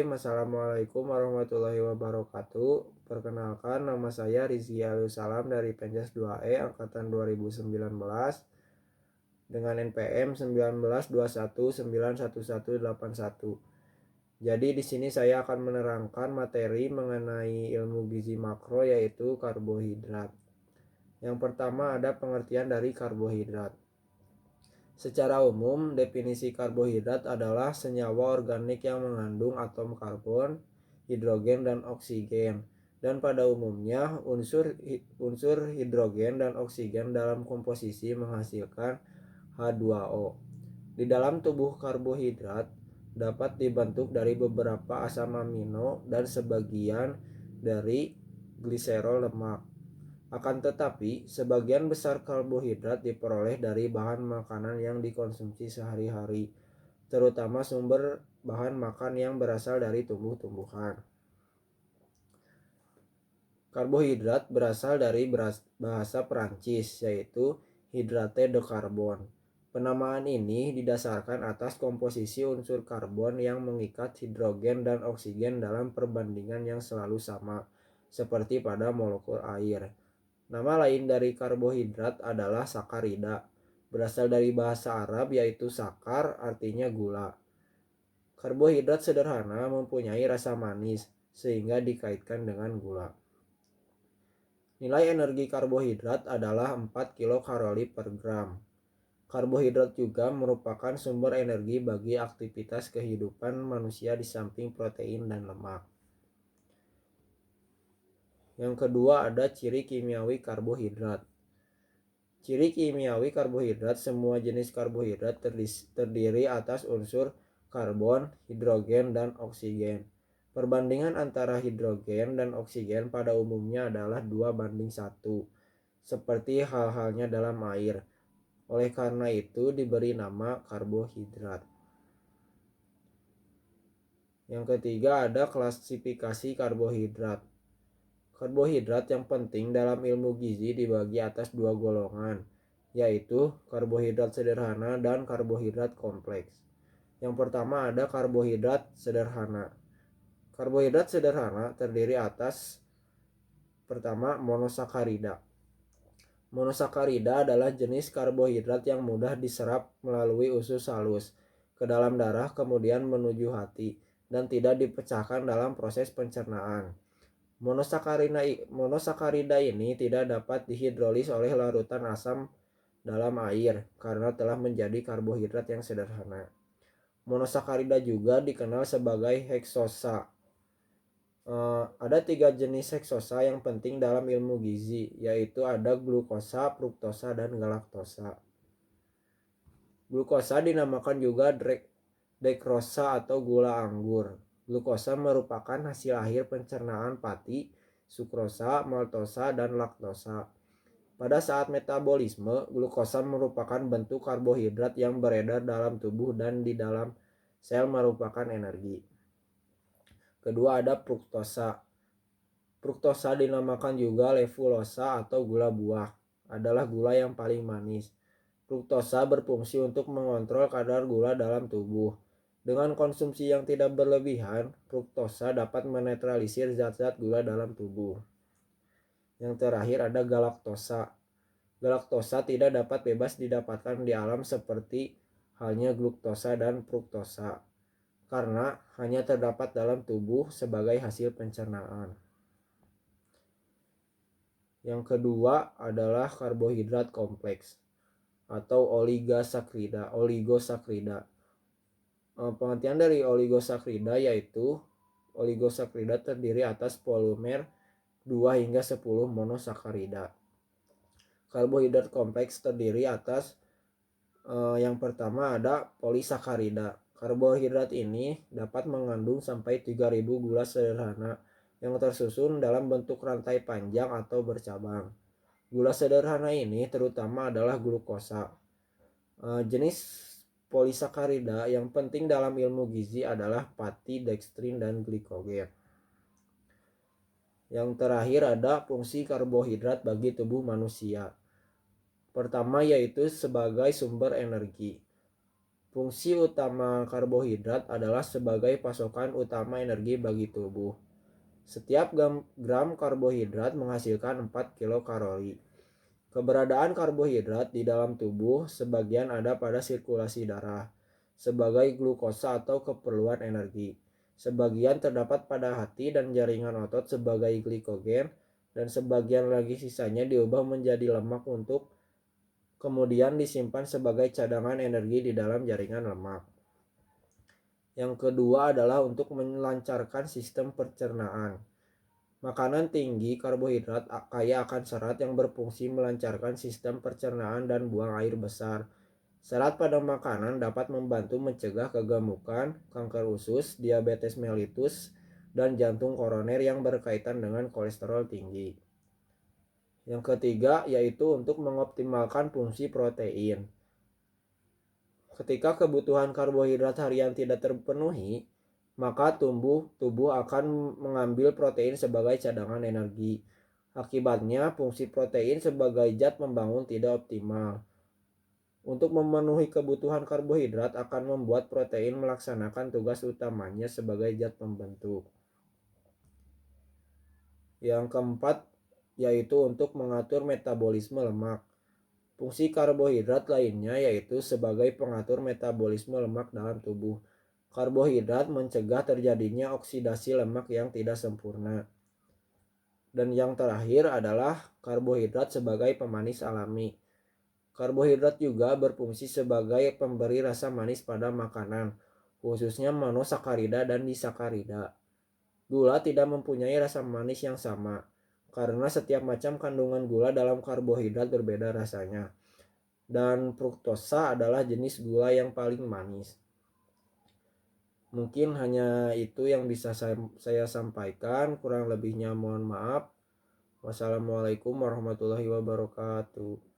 Bismillahirrahmanirrahim. Assalamualaikum warahmatullahi wabarakatuh. Perkenalkan, nama saya Rizky Salam dari Penjas 2E angkatan 2019 dengan NPM 1921911181. Jadi di sini saya akan menerangkan materi mengenai ilmu gizi makro yaitu karbohidrat. Yang pertama ada pengertian dari karbohidrat. Secara umum, definisi karbohidrat adalah senyawa organik yang mengandung atom karbon, hidrogen, dan oksigen. Dan pada umumnya, unsur hidrogen dan oksigen dalam komposisi menghasilkan H2O. Di dalam tubuh karbohidrat dapat dibentuk dari beberapa asam amino dan sebagian dari gliserol lemak. Akan tetapi, sebagian besar karbohidrat diperoleh dari bahan makanan yang dikonsumsi sehari-hari, terutama sumber bahan makan yang berasal dari tumbuh-tumbuhan. Karbohidrat berasal dari bahasa Perancis, yaitu hydrate de carbone. Penamaan ini didasarkan atas komposisi unsur karbon yang mengikat hidrogen dan oksigen dalam perbandingan yang selalu sama, seperti pada molekul air. Nama lain dari karbohidrat adalah sakarida, berasal dari bahasa Arab yaitu sakar, artinya gula. Karbohidrat sederhana mempunyai rasa manis, sehingga dikaitkan dengan gula. Nilai energi karbohidrat adalah 4 kilokalori per gram. Karbohidrat juga merupakan sumber energi bagi aktivitas kehidupan manusia di samping protein dan lemak. Yang kedua ada ciri kimiawi karbohidrat. Ciri kimiawi karbohidrat, semua jenis karbohidrat terdiri atas unsur karbon, hidrogen, dan oksigen. Perbandingan antara hidrogen dan oksigen pada umumnya adalah 2:1, seperti halnya dalam air. Oleh karena itu diberi nama karbohidrat. Yang ketiga ada klasifikasi karbohidrat. Karbohidrat yang penting dalam ilmu gizi dibagi atas dua golongan, yaitu karbohidrat sederhana dan karbohidrat kompleks. Yang pertama ada karbohidrat sederhana. Karbohidrat sederhana terdiri atas pertama monosakarida. Monosakarida adalah jenis karbohidrat yang mudah diserap melalui usus halus ke dalam darah kemudian menuju hati dan tidak dipecahkan dalam proses pencernaan. Monosakarida ini tidak dapat dihidrolis oleh larutan asam dalam air karena telah menjadi karbohidrat yang sederhana. Monosakarida juga dikenal sebagai heksosa. Ada 3 jenis heksosa yang penting dalam ilmu gizi, yaitu ada glukosa, fruktosa, dan galaktosa. Glukosa dinamakan juga dekrosa atau gula anggur. Glukosa merupakan hasil akhir pencernaan pati, sukrosa, maltosa, dan laktosa. Pada saat metabolisme, glukosa merupakan bentuk karbohidrat yang beredar dalam tubuh dan di dalam sel merupakan energi. Kedua ada fruktosa. Fruktosa dinamakan juga levulosa atau gula buah. Adalah gula yang paling manis. Fruktosa berfungsi untuk mengontrol kadar gula dalam tubuh. Dengan konsumsi yang tidak berlebihan, fruktosa dapat menetralisir zat-zat gula dalam tubuh. Yang terakhir ada galaktosa. Galaktosa tidak dapat bebas didapatkan di alam seperti halnya gluktosa dan fruktosa, karena hanya terdapat dalam tubuh sebagai hasil pencernaan. Yang kedua adalah karbohidrat kompleks atau oligosakrida. Pengertian dari oligosakrida yaitu oligosakrida terdiri atas polimer 2 hingga 10 monosakarida. Karbohidrat kompleks terdiri atas yang pertama ada polisakarida. Karbohidrat ini dapat mengandung sampai 3000 gula sederhana yang tersusun dalam bentuk rantai panjang atau bercabang. Gula sederhana ini terutama adalah glukosa. Jenis polisakarida yang penting dalam ilmu gizi adalah pati, dekstrin, dan glikogen. Yang terakhir ada fungsi karbohidrat bagi tubuh manusia. Pertama yaitu sebagai sumber energi. Fungsi utama karbohidrat adalah sebagai pasokan utama energi bagi tubuh. Setiap gram karbohidrat menghasilkan 4 kilokalori. Keberadaan karbohidrat di dalam tubuh sebagian ada pada sirkulasi darah sebagai glukosa atau keperluan energi. Sebagian terdapat pada hati dan jaringan otot sebagai glikogen, dan sebagian lagi sisanya diubah menjadi lemak untuk kemudian disimpan sebagai cadangan energi di dalam jaringan lemak. Yang kedua adalah untuk melancarkan sistem pencernaan. Makanan tinggi karbohidrat kaya akan serat yang berfungsi melancarkan sistem pencernaan dan buang air besar. Serat pada makanan dapat membantu mencegah kegemukan, kanker usus, diabetes mellitus, dan jantung koroner yang berkaitan dengan kolesterol tinggi. Yang ketiga yaitu untuk mengoptimalkan fungsi protein. Ketika kebutuhan karbohidrat harian tidak terpenuhi, maka tubuh akan mengambil protein sebagai cadangan energi. Akibatnya, fungsi protein sebagai zat pembangun tidak optimal. Untuk memenuhi kebutuhan karbohidrat akan membuat protein melaksanakan tugas utamanya sebagai zat pembentuk. Yang keempat, yaitu untuk mengatur metabolisme lemak. Fungsi karbohidrat lainnya yaitu sebagai pengatur metabolisme lemak dalam tubuh. Karbohidrat mencegah terjadinya oksidasi lemak yang tidak sempurna. Dan yang terakhir adalah karbohidrat sebagai pemanis alami. Karbohidrat juga berfungsi sebagai pemberi rasa manis pada makanan, khususnya monosakarida dan disakarida. Gula tidak mempunyai rasa manis yang sama, karena setiap macam kandungan gula dalam karbohidrat berbeda rasanya. Dan fruktosa adalah jenis gula yang paling manis. Mungkin hanya itu yang bisa saya sampaikan, kurang lebihnya mohon maaf. Wassalamualaikum warahmatullahi wabarakatuh.